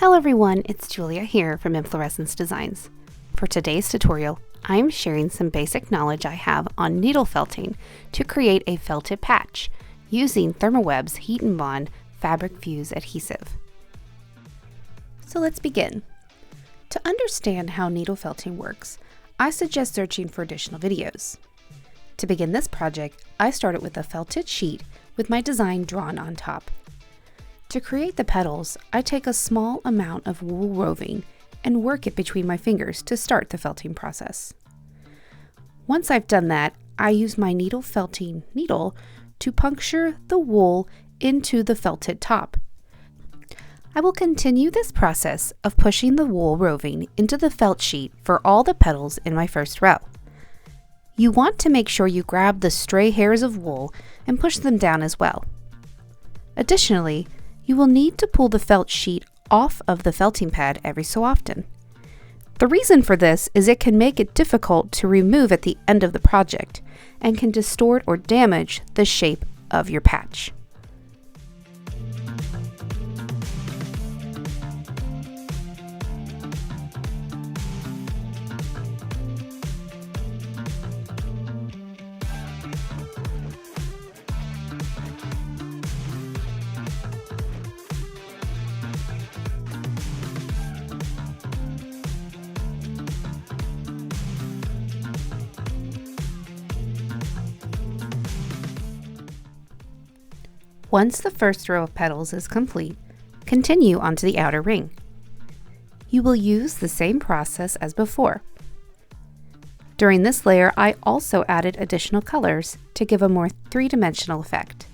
Hello everyone, it's Julia here from Inflorescence Designs. For today's tutorial, I'm sharing some basic knowledge I have on needle felting to create a felted patch using Thermoweb's Heat and Bond Fabric Fuse Adhesive. So let's begin. To understand how needle felting works, I suggest searching for additional videos. To begin this project, I started with a felted sheet with my design drawn on top. To create the petals, I take a small amount of wool roving and work it between my fingers to start the felting process. Once I've done that, I use my needle felting needle to puncture the wool into the felted top. I will continue this process of pushing the wool roving into the felt sheet for all the petals in my first row. You want to make sure you grab the stray hairs of wool and push them down as well. Additionally, you will need to pull the felt sheet off of the felting pad every so often. The reason for this is it can make it difficult to remove at the end of the project and can distort or damage the shape of your patch. Once the first row of petals is complete, continue onto the outer ring. You will use the same process as before. During this layer, I also added additional colors to give a more three-dimensional effect.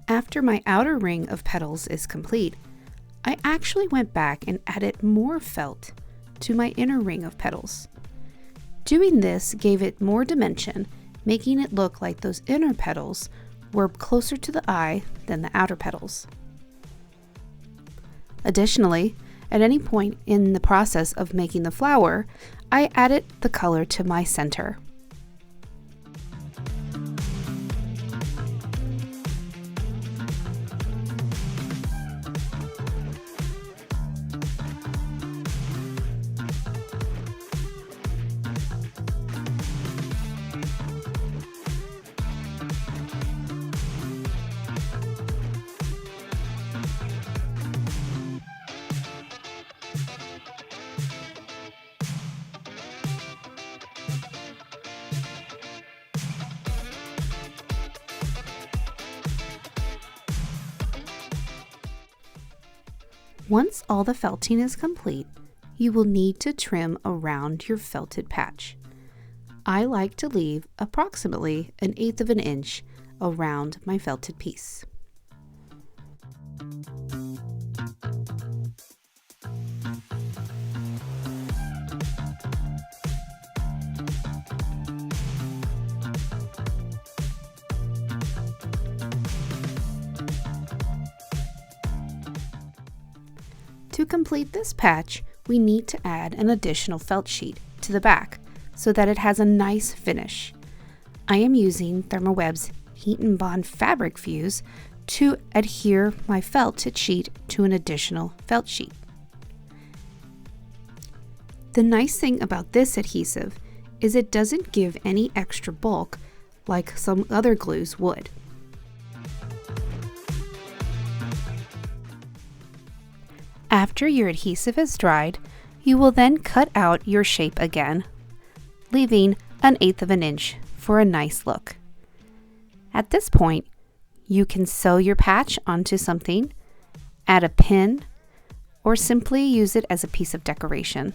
After my outer ring of petals is complete, I actually went back and added more felt to my inner ring of petals. Doing this gave it more dimension, making it look like those inner petals were closer to the eye than the outer petals. Additionally, at any point in the process of making the flower, I added the color to my center. Once all the felting is complete, you will need to trim around your felted patch. I like to leave approximately 1/8 of an inch around my felted piece. To complete this patch, we need to add an additional felt sheet to the back so that it has a nice finish. I am using Thermoweb's Heat and Bond Fabric Fuse to adhere my felted sheet to an additional felt sheet. The nice thing about this adhesive is it doesn't give any extra bulk like some other glues would. After your adhesive is dried, you will then cut out your shape again, leaving 1/8 of an inch for a nice look. At this point, you can sew your patch onto something, add a pin, or simply use it as a piece of decoration.